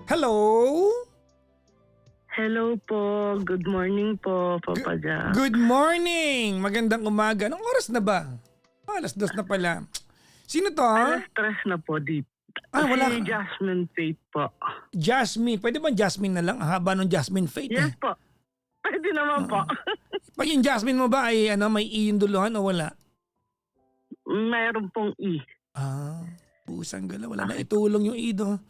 Hello? Hello po. Good morning po, Papa Jack. Good morning! Magandang umaga. Anong oras na ba? Alas 2 na pala. Sino to? Alas 3 na po dito. Wala Si ka. Jasmine Faith po. Jasmine. Pwede ba Jasmine na lang? Ang haba ng Jasmine Faith Yes po. Pwede naman po. Pag yung Jasmine mo ba ay may iyong duluhan o wala? Mayroon pong E. Pusang gala. Wala na itulong yung ido.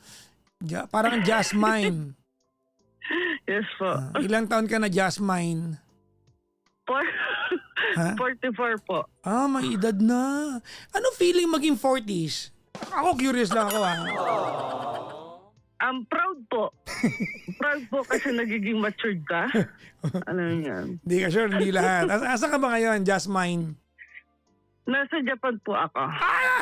Parang Jasmine. Yes po. Ilang taon ka na Jasmine? Ha? 44 po. May edad na. Ano feeling maging 40s? Ako curious lang ako I'm proud po. Proud po kasi nagiging matured ka. Alam niyo yan. Hindi ka sure, hindi lahat. Asa ka ba ngayon, Jasmine? Nasa Japan po ako.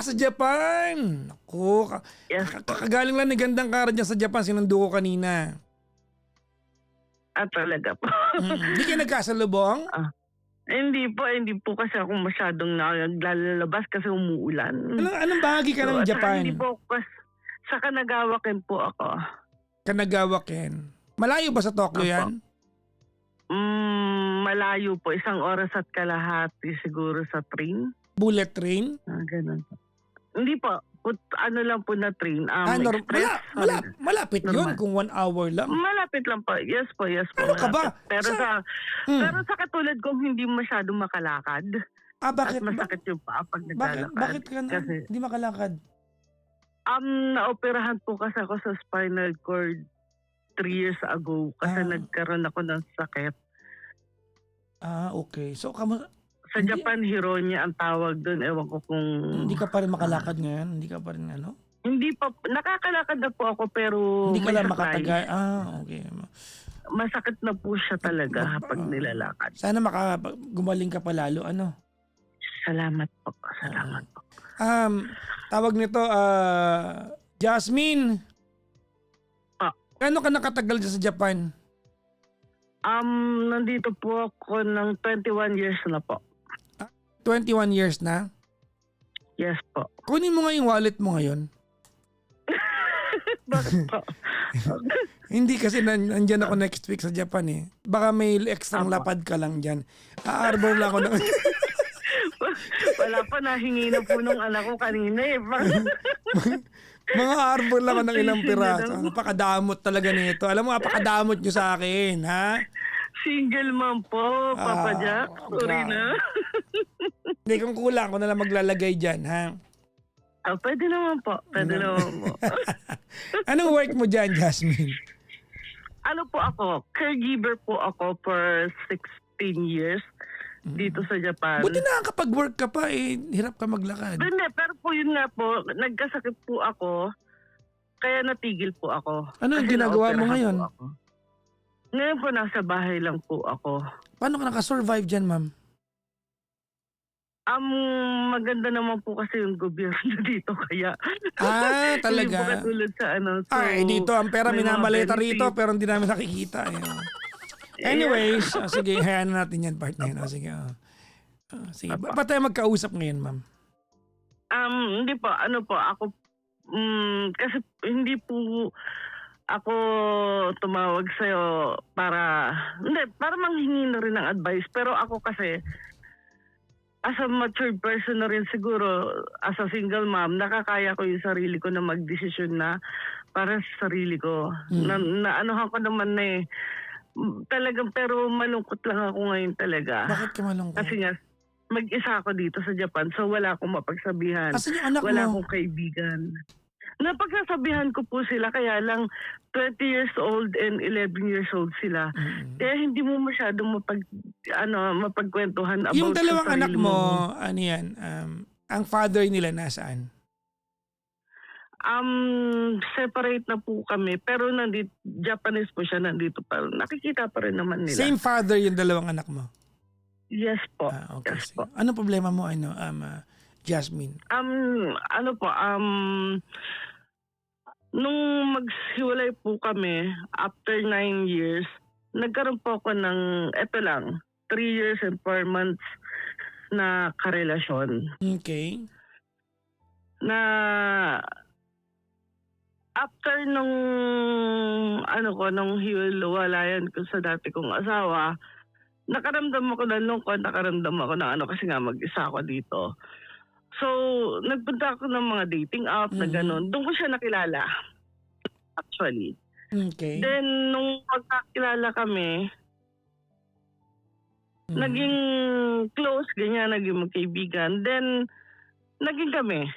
Sa Japan! Ako, Yes po. kakagaling lang ni gandang kara dyan sa Japan, sinundo ko kanina. Talaga po. Hindi kayo nagkasalubong? Hindi po kasi ako masyadong naglalabas kasi umuulan. Anong bahagi ka ng at saka Japan? Hindi po sa Kanagawaken po ako. Kanagawaken. Malayo ba sa Tokyo Opo. yan? Malayo po. 1 oras at kalahati siguro sa train. Bullet train? Ganun po. Hindi po. Ano lang po na train. Malapit yun Normal. kung 1 hour lang. Malapit lang po. Yes po. Ano ka ba? malapit. Pero sa katulad kong hindi masyadong makalakad. Bakit? At masakit yung paa pag naglalakad. Bakit ka Kasi hindi makalakad? naoperahan po kasi ako sa spinal cord 3 years ago kasi nagkaroon ako ng sakit. Okay. So, Sa Japan, Hironya ang tawag doon. Ewan ko kung... hindi ka pa rin makalakad ngayon? Hindi ka pa rin Hindi pa. Nakakalakad na po ako pero Hindi ka may lang saklay. makatagal. Okay. Masakit na po siya talaga pag nilalakad. Sana gumaling ka pa lalo. Salamat po. Salamat po. Tawag nito, Jasmine. Kano ka nakatagal dyan sa Japan? Nandito po ako ng 21 years na po. 21 years na? Yes po. Kunin mo nga yung wallet mo ngayon. Bakit po? Hindi kasi nandyan ako next week sa Japan eh. Baka may extra Apo. lapad ka lang dyan. Aarbor lang ako ng... Wala pa, nahingi na po nung anak ko kanina eh. Mga arbor lang ako ng ilang Patient na piraso. daw. Napakadamot talaga nito. Alam mo, napakadamot nyo sa akin, ha? Single mom po, Papa Jack. Sorry God. na. Hindi, kung kulang ko na lang maglalagay dyan, ha? Pwede naman po. Pwede naman po. Anong work mo dyan, Jasmine? Ano po ako? Caregiver po ako for 16 years dito sa Japan. Buti nakakapag-work ka pa eh. Hirap ka maglakad. Hindi, pero po yun nga po, nagkasakit po ako, kaya natigil po ako. Ano yung Kasi ginagawa mo naoperahan ngayon? po ako. Ngayon po, nasa bahay lang po ako. Paano ka nakasurvive dyan, ma'am? Maganda naman po kasi yung gobyerno dito, kaya... Talaga? Hindi po katulad sa So, dito, ang pera may mga minamaleta rito, benefits. pero hindi namin nakikita. Anyways, sige, hayaan na natin yan, partner. Sige. Sige. Ba't tayo magkausap ngayon, ma'am? Hindi po, ako, kasi hindi po ako tumawag sa'yo para manghingi na rin ng advice. Pero ako kasi, as a matured person na rin siguro, as a single mom, nakakaya ko yung sarili ko na magdesisyon na para sa sarili ko. Naanuhan ko naman na eh. Talagang, pero malungkot lang ako ngayon talaga. Bakit ka malungkot? Kasi nga, mag-isa ako dito sa Japan, so wala akong mapagsabihan. Asan yung anak Wala mo? akong kaibigan. Napagsasabihan ko po sila, kaya lang 20 years old and 11 years old sila. Kaya hindi mo masyadong mapagkwentuhan about Yung dalawang sa anak sarili mo, ano yan, ang father nila nasaan? Separate na po kami, pero nandito, Japanese po siya, nandito pa. Nakikita pa rin naman nila. Same father yung dalawang anak mo? Yes po. Okay. Yes po. Ano problema mo, Jasmine? Nung maghiwalay po kami, after 9 years, nagkaroon po ako ng, 3 years and 4 months na karelasyon. Okay. Na after nung nung hiwalayan ko sa dati kong asawa, nakaramdam ako ng lungkot, nakaramdam ako ng kasi nga mag-isa ako dito. So, nagpunta ako ng mga dating app na gano'n. Doon ko siya nakilala, actually. Okay. Then, nung magkakilala kami, naging close, ganyan, naging magkaibigan. Then, naging kami.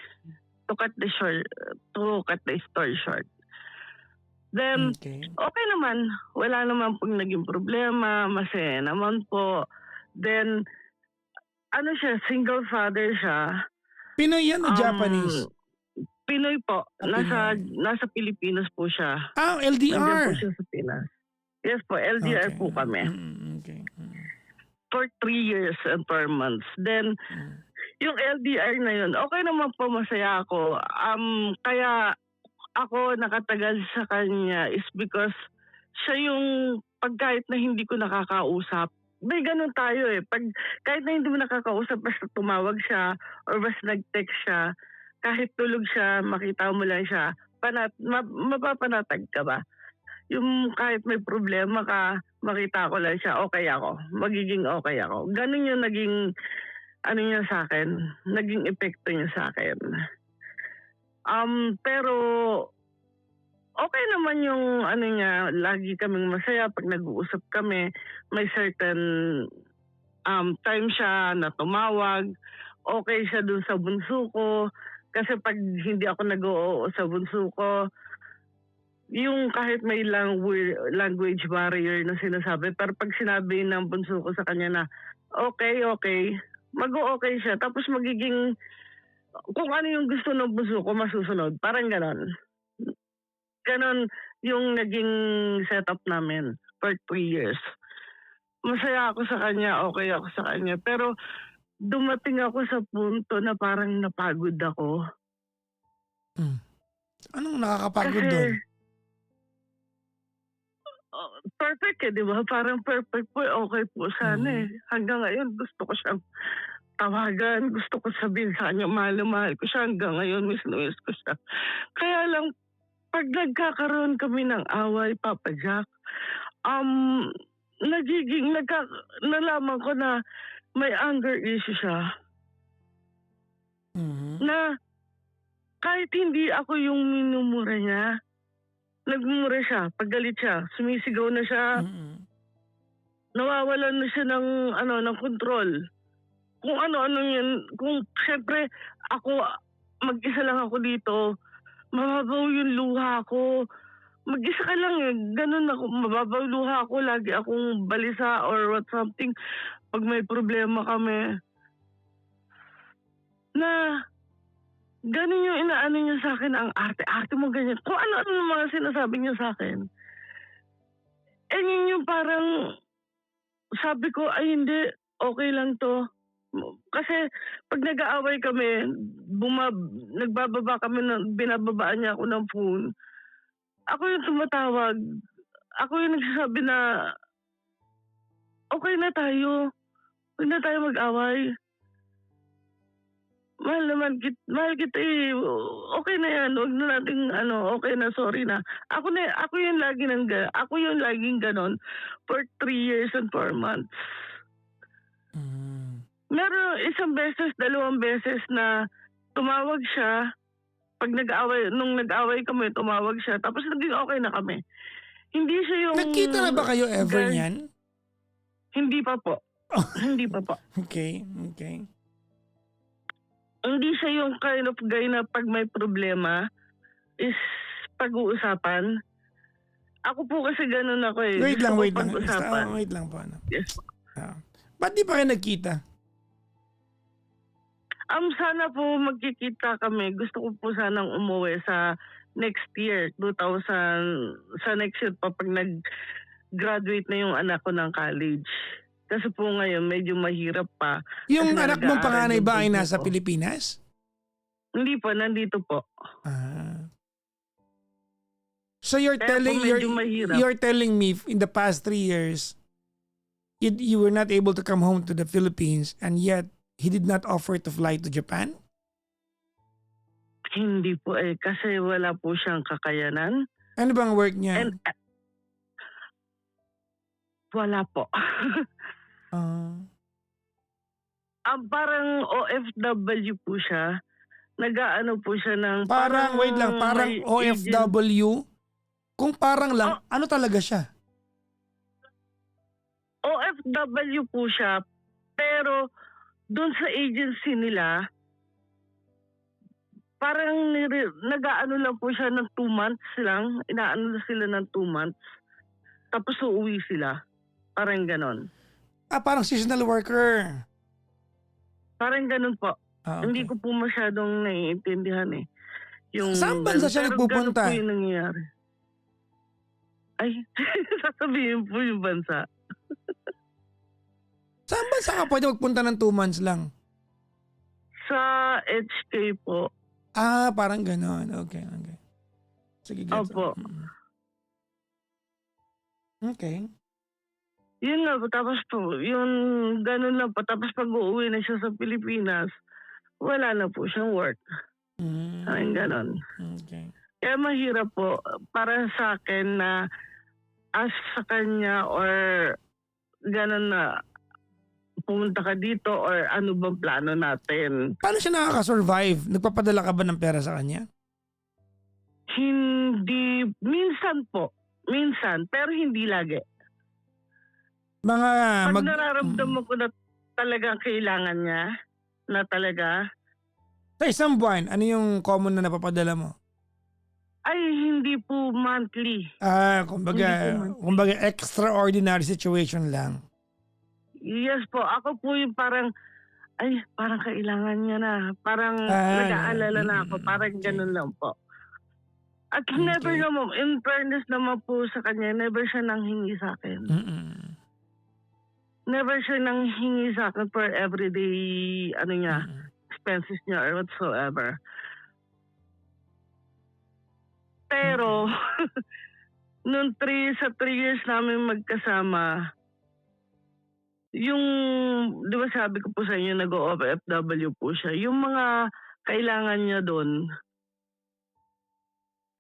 To cut the story short. Then, okay naman. Wala naman pong naging problema. Masaya naman po. Then, siya, single father siya. Pinoy yan o Japanese? Pinoy po. Pinoy. Nasa Pilipinas po siya. LDR. Nandiyan po siya sa Pinas. Yes po, LDR po kami. Okay. For 3 years and 4 months. Then, yung LDR na yun, okay naman po, masaya ako. Kaya ako nakatagal sa kanya is because siya yung kahit na hindi ko nakakausap, may ganun tayo eh. Kahit na hindi mo nakakausap, basta tumawag siya or basta nag-text siya, kahit tulog siya, makita mo lang siya, mapapanatag ka ba? Yung kahit may problema ka, makita ko lang siya, okay ako. Magiging okay ako. Ganun yung naging niya sa akin, naging epekto niya sa akin. Pero okay naman yung niya, lagi kaming masaya pag nag-uusap kami. May certain time siya na tumawag. Okay siya dun sa bunso ko. Kasi pag hindi ako nag-oo sa bunso ko, yung kahit may language barrier na sinasabi, pero pag sinabi ng bunso ko sa kanya na okay, mag-o-okay siya. Tapos magiging, kung ano yung gusto ng bunso ko, masusunod. Parang ganon. Ganon yung naging setup namin for 3 years. Masaya ako sa kanya, okay ako sa kanya. Pero dumating ako sa punto na parang napagod ako. Anong nakakapagod doon? Perfect di ba? Parang perfect po, okay po sana eh. Hanggang ngayon gusto ko siyang tawagan, gusto ko sabihin sa kanya, mahal ko siya. Hanggang ngayon, miss ko siya. Kaya lang, pag nagkakaroon kami ng away, Papa Jack, nalaman ko na may anger issue siya. Na kahit hindi ako yung minumura niya, nagmumura siya, paggalit siya, sumisigaw na siya, nawawalan na siya ng kontrol. Kung ano-ano yan, kung syempre ako, mag-isa lang ako dito, mababaw yung luha ko. Mag-isa ka lang eh, ganun ako, mababaw luha ko, lagi akong balisa or what something. Pag may problema kami, na ganun yung inaano niya sa akin, ang arte-arte mo ganyan. Kung ano-ano yung mga sinasabi niya sa akin. Eh yun yung parang, sabi ko, ay hindi, okay lang to. Kasi pag nag-aaway kami, nagbababa kami, binababaan niya ako ng phone. Ako yung tumatawag. Ako yung nagsasabi na, okay na tayo. Huwag na tayo mag-away. Mahal kita eh. Okay na yan. Huwag na natin, okay na, sorry na. Ako yung laging ganon for 3 years and 4 months. Meron isang beses, 2 beses na tumawag siya. Nung nag-away kami, tumawag siya. Tapos naging okay na kami. Hindi siya yung... Nagkita na ba kayo ever niyan? Hindi pa po. Hindi pa po. Okay. Hindi siya yung kind of guy na pag may problema is pag-uusapan. Ako po kasi ganun ako eh. Wait lang. Wait lang po. Yes. Ba't di pa kayo nagkita? Sana po magkikita kami. Gusto ko po sanang umuwi sa next year, 2000, sa next year pa pag nag-graduate na yung anak ko ng college. Kasi po ngayon medyo mahirap pa. Yung Kasi anak mong panganay ba ay nasa ko. Pilipinas? Hindi po, nandito po. So you're Kaya you're telling me in the past 3 years you were not able to come home to the Philippines and yet he did not offer to fly to Japan? Hindi po eh, kasi wala po siyang kakayanan. Ano bang work niya? And wala po. Ah, Parang OFW po siya. Nag-aano po siya ng parang, wait lang, parang may agent. OFW? Kung parang lang, Oh, ano talaga siya? OFW po siya, pero doon sa agency nila, parang nag-aano lang po siya ng 2 months lang. Inaano sila ng 2 months. Tapos uuwi sila. Parang ganon. Parang seasonal worker. Parang ganon po. Hindi Okay. ko po masyadong naiintindihan eh. Yung Saan bansa siya pero ganon po nagpupunta? yung nangyayari. Ay, sasabihin po yung bansa. Saan bansa ka pwede magpunta ng 2 months lang? Sa HK po. Parang ganon. Okay. Sige, gets. Opo. Okay. Yun nga po, tapos po, yun, ganun lang po. Tapos pag uuwi na siya sa Pilipinas, wala na po siyang work. Parang ganon. Okay. Kaya mahirap po para sa akin na as sa kanya or ganon na pumunta ka dito or ano bang plano natin. Paano siya nakaka-survive? Nagpapadala ka ba ng pera sa kanya? Hindi, minsan po. Minsan, pero hindi lagi. Mga Pag nararamdaman ko na talagang kailangan niya, na talaga, sa isang buwan, ano yung common na napapadala mo? ay hindi po monthly. Kumbaga extraordinary situation lang. Yes po, ako po yung parang, ay parang kailangan niya na. Parang nag-aalala na ako, parang ganun lang po. At never naman, in fairness naman po sa kanya, never siya nanghingi sa akin. Never siya nanghingi sa akin for everyday, expenses niya or whatsoever. Pero, nung 3 years namin magkasama, yung, di ba sabi ko po sa inyo, nag-OFW po siya, yung mga kailangan niya doon,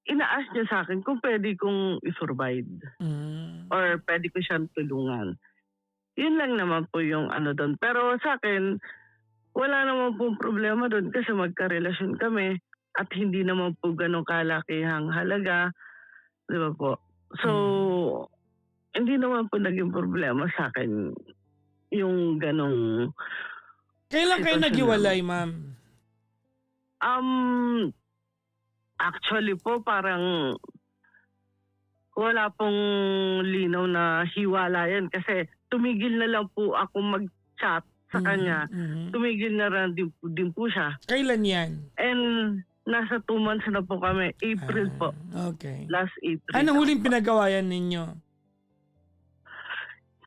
ina-ask niya sa akin kung pwede kong i-provide or pwede ko siyang tulungan. Yun lang naman po yung doon. Pero sa akin, wala naman pong problema doon kasi magkarelasyon kami at hindi naman po ganun kalakihang halaga. Di ba po? So, hindi naman po naging problema sa akin yung ganong Kailan kayo sitwasyon naghiwalay, namin. ma'am? Actually po, parang wala pong linaw na hiwalayan kasi tumigil na lang po ako mag-chat sa kanya. Tumigil na rin din po siya. Kailan yan? And nasa 2 months na po kami. April po. Okay. Last April. Anong huling pinagawayan ninyo?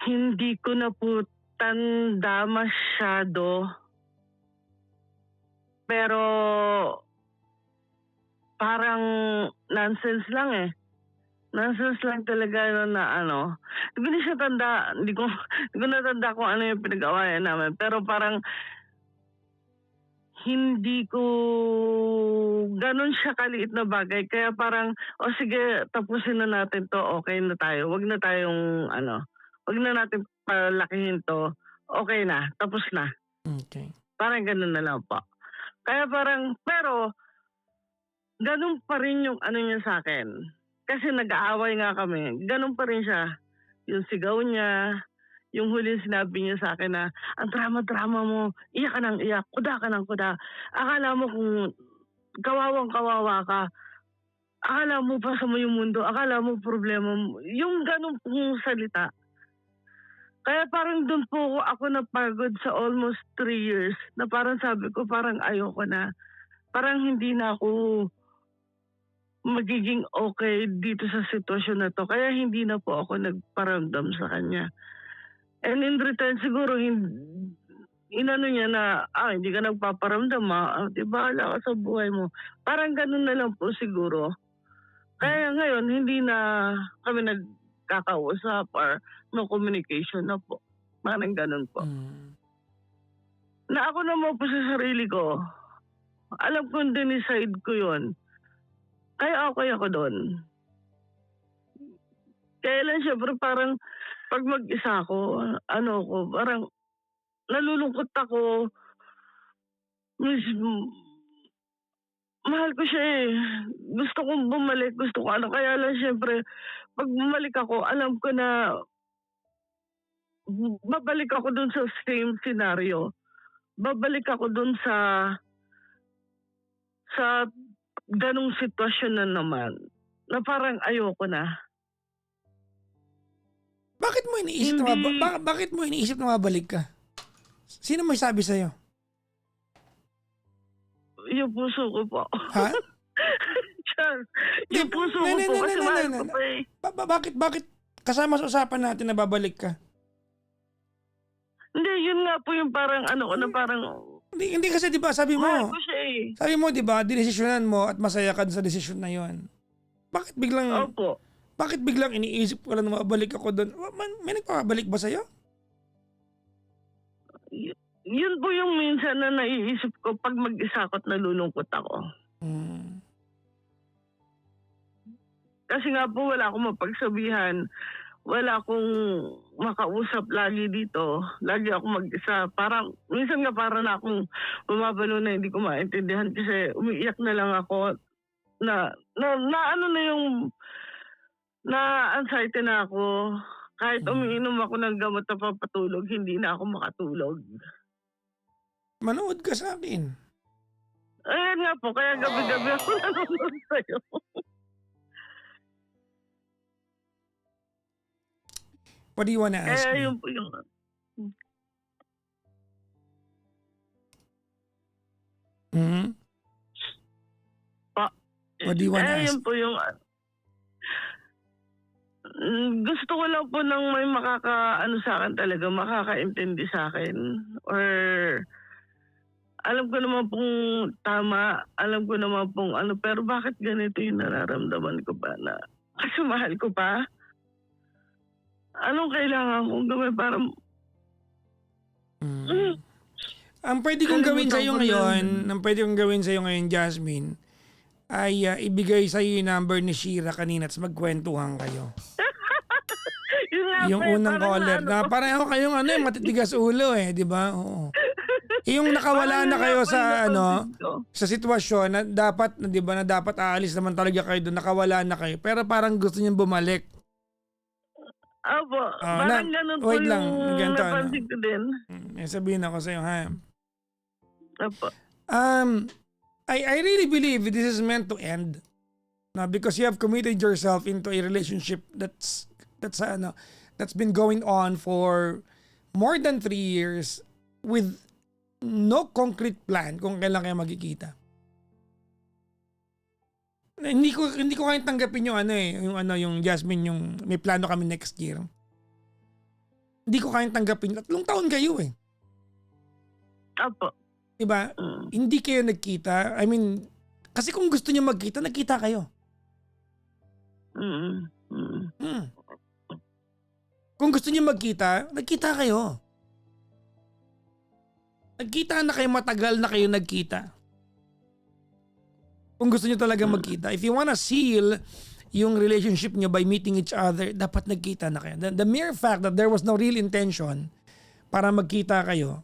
Hindi ko na po tanda masyado. Pero parang nonsense lang eh. Nonsense lang talaga na Hindi ko na siya tanda. Hindi ko natanda kung ano yung pinag-awayan namin. Pero parang hindi ko ganun siya kaliit na bagay. Kaya parang, sige, tapusin na natin to. Okay na tayo. Wag na tayong, wag na natin palakihin to. Okay na. Tapos na. Okay. Parang ganun na lang po. Kaya parang, pero, ganun pa rin yung niya sa akin. Kasi nag-aaway nga kami. Ganun pa rin siya. Yung sigaw niya, yung huling sinabi niya sa akin na, ang drama-drama mo, iyak ka ng iyak, kuda ka ng kuda. Akala mo kung kawawang-kawawa ka, akala mo pa sa mo yung mundo, akala mo problema mo. Yung ganun pong salita. Kaya parang doon po ako napagod sa almost 3 years na parang sabi ko parang ayoko na. Parang hindi na ako magiging okay dito sa sitwasyon na to. Kaya hindi na po ako nagparamdam sa kanya. And in return siguro inano niya na hindi ka nagpaparamdam di ba ala ka sa buhay mo. Parang ganun na lang po siguro. Kaya ngayon hindi na kami nagkakausap or no communication na po. Parang ganun po. Na ako naman po sa sarili ko, Alam ko dinicide ko yun. Kaya okay ako doon. Kaya lang syempre parang pag mag-isa ako, ano ko, parang nalulungkot ako. Mahal ko siya eh. Gusto kong bumalik, gusto ko ano. Kaya lang syempre, pag bumalik ako, alam ko na babalik ako dun sa same scenario. Babalik ako dun sa ganong sitwasyon na naman. Na parang ayoko na. Bakit mo iniisip na Hindi. bakit mo iniisip na mabalik ka? Sino may sabi sa'yo? Yung puso ko po. Ha? Char, yung Di- puso na- ko na- po. na- Kasi na- mahal na- ko na- pa eh. Bakit kasama sa usapan natin na babalik ka? Hindi, yun nga po yung parang ano ko na parang Hindi kasi 'di ba sabi mahal mo, ko siya eh. 'di ba, dinesisyonan mo at masaya ka sa desisyon na 'yon. Bakit biglang Opo. bakit biglang iniisip ko lang na mabalik ako doon? May nagpapabalik ba sa'yo? Yun po yung minsan na naiisip ko pag mag-isa ako at nalulungkot ako. Hmm. Kasi nga po wala akong mapagsabihan. Wala akong makausap lagi dito. Lagi ako mag-isa. Parang, minsan nga parang na akong bumabalo na hindi ko maintindihan kasi umiiyak na lang ako na ano na yung na anxiety na ako. Kahit umiinom ako ng gamot na papatulog, hindi na ako makatulog. Manood ka sa akin. Ayan nga po, kaya gabi-gabi ako nanonood sa'yo. What do you wanna ask Kaya me? yun po yung... Hmm? What do you wanna Kaya ask? yun po yung... gusto ko lang po ng may ano sa akin talaga, makakaintindi sa akin. Or alam ko naman pong tama, alam ko naman pong ano, pero bakit ganito yung nararamdaman ko ba na kasi mahal ko pa? Anong kailangan kong gawin para... Ang pwede kong gawin Kalimutan sa'yo ko na ngayon, yun. ang pwede kong gawin sa'yo ngayon, Jasmine, ay ibigay sa'yo yung number ni Shira kanina at magkwentuhan kayo. Yun nga Yung po eh, unang parang caller ano na ko. pareho kayong matitigas ulo di ba? Oo. Yung nakawala Parang na yun kayo nga po sa yung napansin ko. sa sitwasyon na dapat, 'di ba, na dapat aalis naman talaga kayo doon, nakawala na kayo. Pero parang gusto niyo bumalik. Opo, Ah, parang na- ganun po wait lang, yung ganito, ano. napansin ko din. Sabihin ako sa iyo, ha. Opo. I really believe this is meant to end. No, because you have committed yourself into a relationship that's been going on for more than 3 years with no concrete plan kung kailan kayo magkikita. Hindi ko kayang tanggapin yung Jasmine, yung may plano kami next year. Hindi ko kayang tanggapin. 3 taon kayo Opo. Diba? Mm. Hindi kayo nagkita. I mean, kasi kung gusto niyo magkita, nagkita kayo. Mm. Mm. Hmm. Kung gusto niyo magkita, nagkita kayo. Nagkita na kayo, matagal na kayo nagkita. Kung gusto niyo talaga magkita. If you wanna seal yung relationship niyo by meeting each other, dapat nagkita na kayo. The mere fact that there was no real intention para magkita kayo,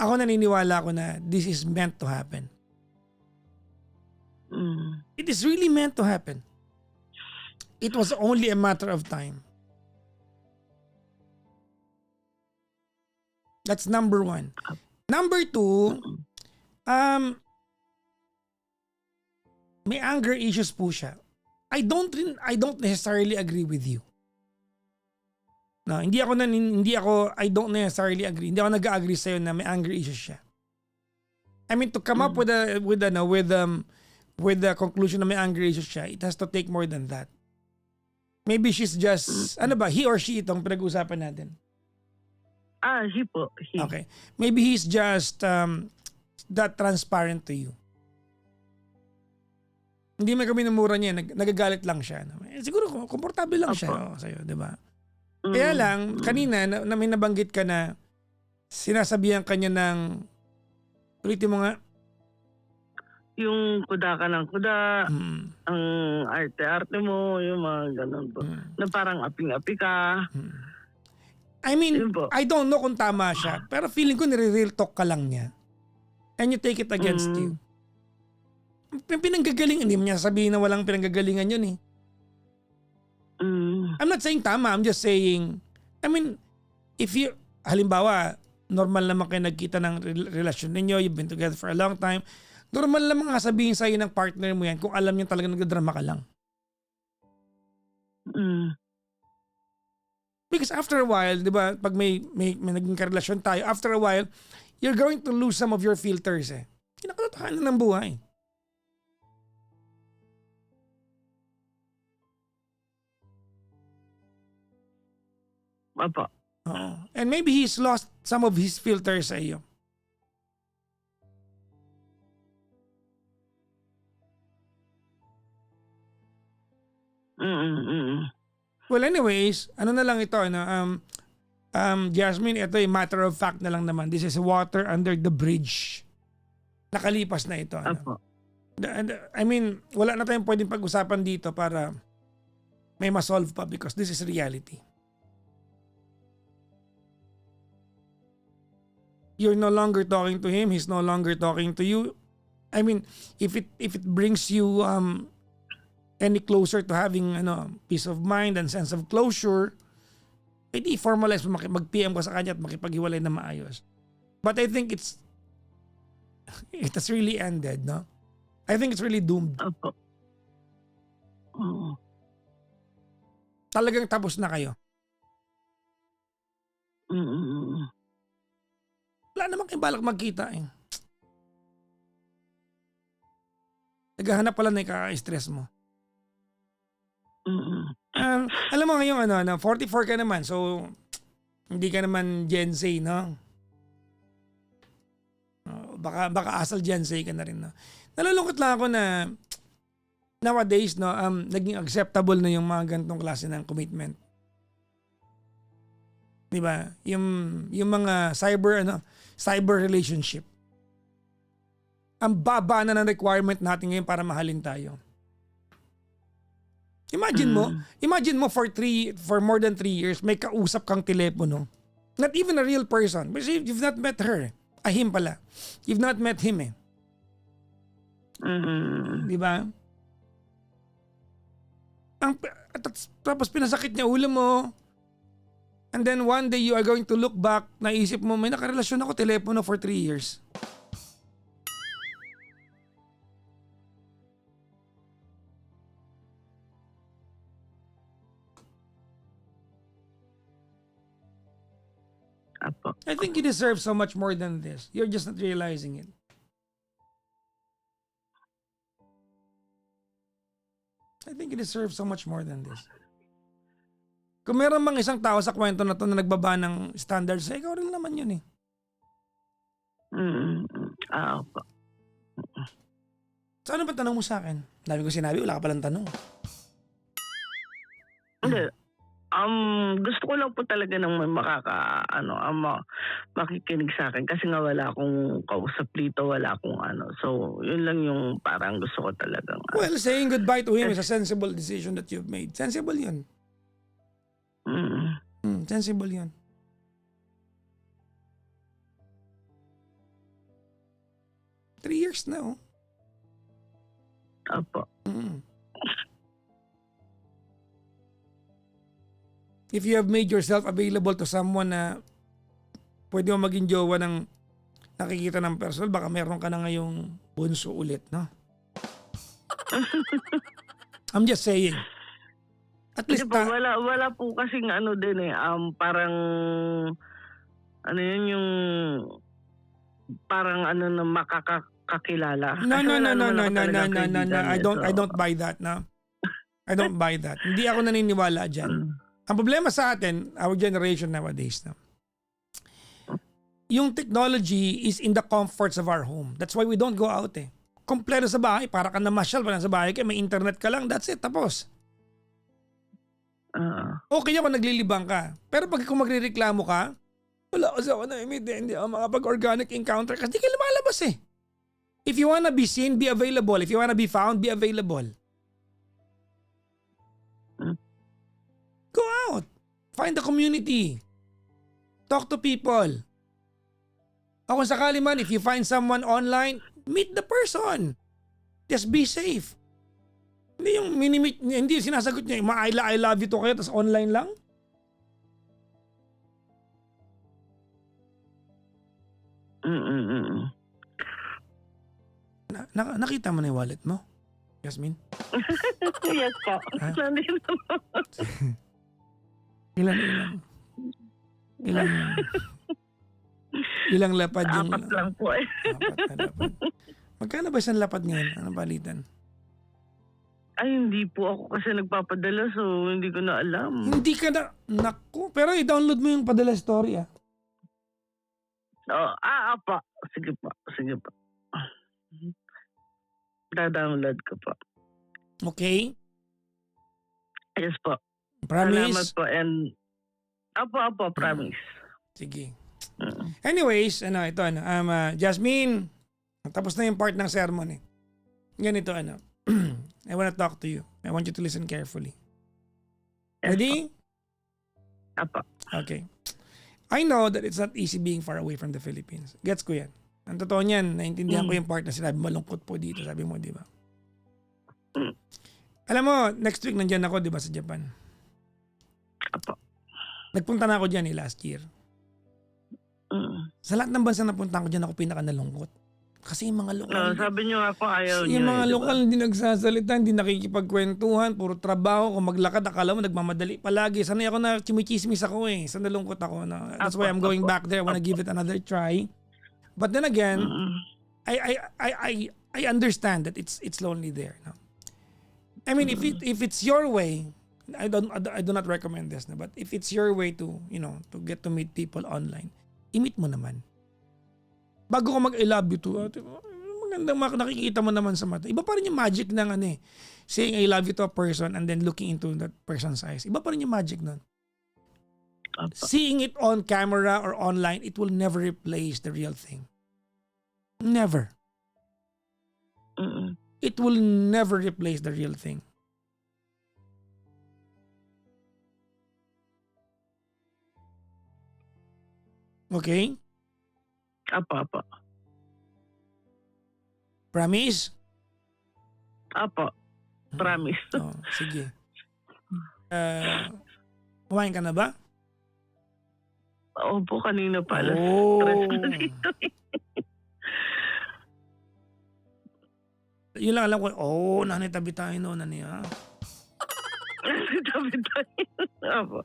ako naniniwala ko na this is meant to happen. Mm. It is really meant to happen. It was only a matter of time. That's number 1. Number 2, may anger issues po siya. I don't necessarily agree with you. No, I don't necessarily agree. Hindi ako nag-agree sa'yo na may anger issues siya. I mean, to come up with the conclusion na may anger issues siya, it has to take more than that. Maybe she's just, he or she itong pinag-uusapan natin. He po. He. Okay. Maybe he's just that transparent to you. Hindi man kami namura niya, nagagalit lang siya. Siguro komportable lang siya sa'yo, di ba? Kaya lang, kanina na may nabanggit ka na sinasabihan kanya ng Ulitin mo nga. Yung kuda ka ng kuda, Mm. ang arte-arte mo, yung mga ganun po. Mm. Na parang aping-api ka. Mm. I mean, Yun po. I don't know kung tama siya. Pero feeling ko nire-real talk ka lang niya. And you take it against you. Pinanggagalingan. Hindi mo niya sabihin na walang pinanggagalingan yun eh. I'm not saying tama. I'm just saying, I mean, if you, halimbawa, normal naman kayo nagkita ng relasyon ninyo, you've been together for a long time, normal naman nga sabihin sa'yo ng partner mo yan kung alam niya talaga nagdrama ka lang. Because after a while, di ba, pag may naging karelasyon tayo, after a while, you're going to lose some of your filters eh. Kinakatotohanan ng buhay. Opo. Oo. And maybe he's lost some of his filters sa iyo. Well anyways, ano na lang ito, Jasmine, ito ay matter of fact na lang naman. This is water under the bridge. Nakalipas na ito. Opo. I mean, wala na tayong pwedeng pag-usapan dito para may ma-solve pa because this is reality. You're no longer talking to him, he's no longer talking to you. I mean, if it brings you any closer to having peace of mind and sense of closure, edi formalize mo, mag-PM ka sa kanya at makipaghiwalay na maayos. But I think it has really ended, no? I think it's really doomed. Opo. Oo. Talagang tapos na kayo. Wala naman kayong balak magkita eh. Naghahanap pala na ikaka-stress mo. Alam mo ngayong 44 ka naman, so hindi ka naman Gen Z, no? Baka asal Gen Z ka na rin, no? Nalulungkot lang ako na nowadays, no, naging acceptable na yung mga ganitong klase ng commitment. 'Di ba? Yung mga cyber relationship. Ang baba na ng requirement natin ngayon para mahalin tayo. Imagine mo for more than 3 years may kausap kang telepono. Not even a real person. But you've not met her. Him pala. You've not met him eh. Di ba? Tapos pinasakit niya ulo mo. And then one day you are going to look back, naisip mo, may nakarelasyon ako telepono for 3 years. Apo. I think you deserve so much more than this. You're just not realizing it. I think you deserve so much more than this. Kung meron mang isang tao sa kwento na to na nagbaba ng standards, ikaw rin naman yun eh. Opo. So ano ba tanong mo sa akin? Dami ko sinabi, wala ka palang tanong. Hindi. Gusto ko lang po talaga ng may makikinig sa akin kasi nga wala akong kausap dito, wala akong So, yun lang yung parang gusto ko talagang. Well, saying goodbye to him is a sensible decision that you've made. Sensible yun. Sensible yun. Three years na, oh. Opo. If you have made yourself available to someone na pwede mo maging jowa ng nakikita ng personal, baka meron ka na ngayong bunso ulit, no? I'm just saying. At least po, wala po kasing din eh. Parang yun yung parang na makakakilala. No. Kasi wala naman ako talagang No. kaibigan I don't buy that, no? I don't buy that. Hindi ako naniniwala dyan. Ang problema sa atin, our generation nowadays, no? Yung technology is in the comforts of our home. That's why we don't go out eh. Kompleto sa bahay, para ka namasyal pa lang sa bahay, may internet ka lang, that's it, tapos. Okay kung naglilibang ka. Pero pag kung magrereklamo ka, Wala kasi ako na-meet eh. Hindi ako makapag-organic encounter kasi di ka lumalabas eh. If you wanna be seen, be available. If you wanna be found, be available. Go out. Find the community. Talk to people. O kung sakali man, if you find someone online, meet the person. Just be safe. Hindi yung minimit, hindi yung sinasagot niya, I love you to kayo, tapos online lang. Nakita mo na yung wallet mo, Jasmine? Yes po. Ha? Nandito po. Ilang lapad yung... 4 lang po eh. 4 na lapad. Magkano ba isang lapad ngayon? Anong balitan? Ay, hindi po ako kasi nagpapadala so hindi ko na alam. Hindi ka na... Naku, pero i-download mo yung padala story ah. Oh, apa. Sige po. Da-download ko po. Okay? Yes po. Salamat Promise? po and Apo, promise. Sige. Anyways, Jasmine, tapos na yung part ng sermon eh. Ganito I wanna talk to you. I want you to listen carefully. Yes, Ready? Apo. Okay. I know that it's not easy being far away from the Philippines. Gets ko yan. Ang totoo niyan, naintindihan ko yung part na sinabi malungkot po dito, sabi mo, di ba? Alam mo, next week nandyan ako, di ba, sa Japan? Apo. Nagpunta na ako dyan last year. Sa lahat ng bansa na punta ko dyan, ako pinaka nalungkot. Kasi yung mga lokal... sabi niyo nga po ayaw niyo. Yung mga diba? lokal hindi nagsasalita, hindi nakikipagkwentuhan, puro trabaho. Kung maglakad, akala mo nagmamadali palagi. Sanay ako na chimichismis ako eh. Sa nalungkot ako. Na, that's why I'm going back there. I wanna give it another try. But then again, I understand that it's lonely there. No? I mean, if it's your way, I do not recommend this. No? But if it's your way to, to get to meet people online, i-meet mo naman. Bago ka mag-I love you to, magandang nakikita mo naman sa mata. Iba pa rin yung magic ng saying I love you to a person and then looking into that person's eyes. Iba pa rin yung magic nun. Seeing it on camera or online, it will never replace the real thing. Never. It will never replace the real thing. Okay? Apo. Promise? Apo. Promise. Oh, sige. Kumain ka na ba? Opo, kanina pa. Oh. Stress na dito. Yun lang alam ko, nanay tabi tayo noon, naniya. Tabi tayo. Apo.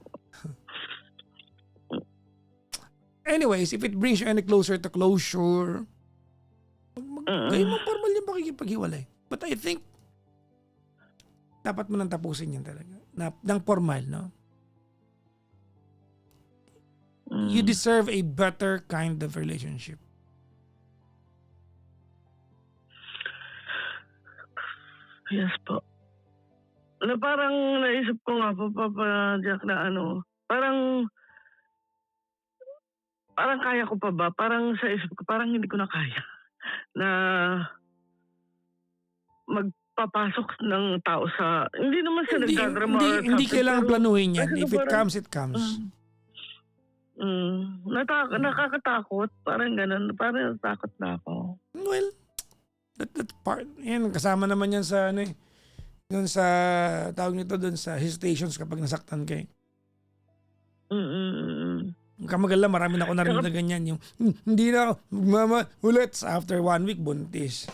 Anyways, if it brings you any closer to closure, kayo mo formal yung pakikipaghiwalay. But I think, dapat mo nang tapusin yan talaga. Nang formal, no? You deserve a better kind of relationship. Yes po. Na parang naisip ko nga po, Papa Jack, na parang kaya ko pa ba? Parang sa isip ko, parang hindi ko na kaya na magpapasok ng tao sa... Hindi naman sa nagdadrama. Hindi kailangan planuhin yan. If it comes, it comes. Nakakatakot. Parang ganun. Parang takot na ako. Well, that part, yan, kasama naman yan sa doon sa, tawag nito doon sa hesitations kapag nasaktan kayo. Kamagala, marami na ako narinig na ganyan. Yung, hindi na ako, mama, ulit. After 1 week, buntis.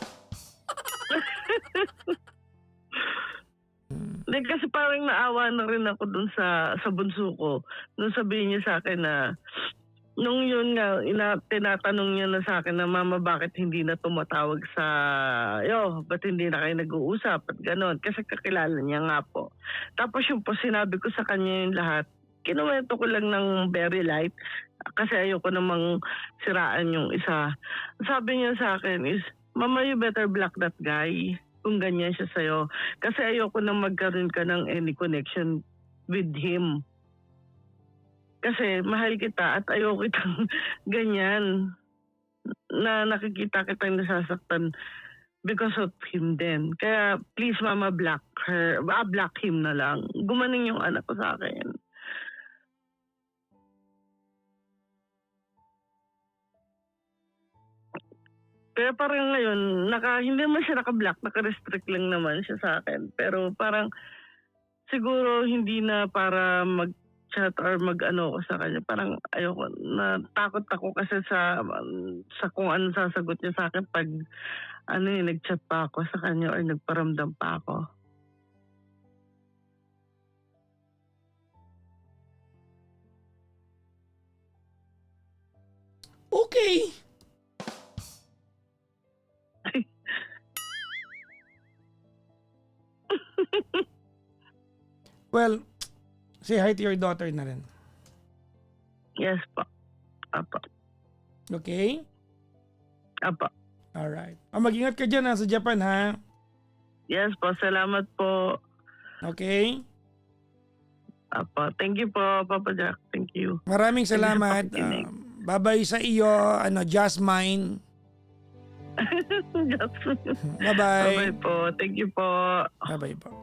Hindi, kasi parang naawa na rin ako dun sa bunso ko. Nung sabihin niya sa akin na, nung yun nga, tinatanong niya na sa akin na, Mama, bakit hindi na tumatawag sa, ba't hindi na kayo nag-uusap at gano'n. Kasi kakilala niya nga po. Tapos yung po, sinabi ko sa kanya yung lahat. Kinuwento ko lang ng very light kasi ayoko namang siraan yung isa. Sabi niya sa akin is, Mama, you better block that guy kung ganyan siya sa'yo. Kasi ayoko na magkaroon ka ng any connection with him. Kasi mahal kita at ayoko kitang ganyan. Na nakikita kitang nasasaktan because of him din. Kaya please mama block him na lang. Gumaling yung anak ko sa akin. Kaya parang ngayon, hindi naman siya naka-block, naka-restrict lang naman siya sa akin. Pero parang siguro hindi na para mag-chat or mag-ano ko sa kanya. Parang ayoko, natakot ako kasi sa kung ano sasagot niya sa akin pag nag-chat pa ako sa kanya or nagparamdam pa ako. Okay. Well, say hi to your daughter na rin. Yes po. Apo. Okay? Apo. Alright. Mag-ingat ka dyan sa Japan ha. Yes po. Salamat po. Okay? Apo. Thank you po, Papa Jack. Thank you. Maraming Thank you sa salamat. pakikinig. Bye-bye sa iyo, Jasmine. Just, Bye-bye. bye-bye po. Thank you po. Bye-bye po.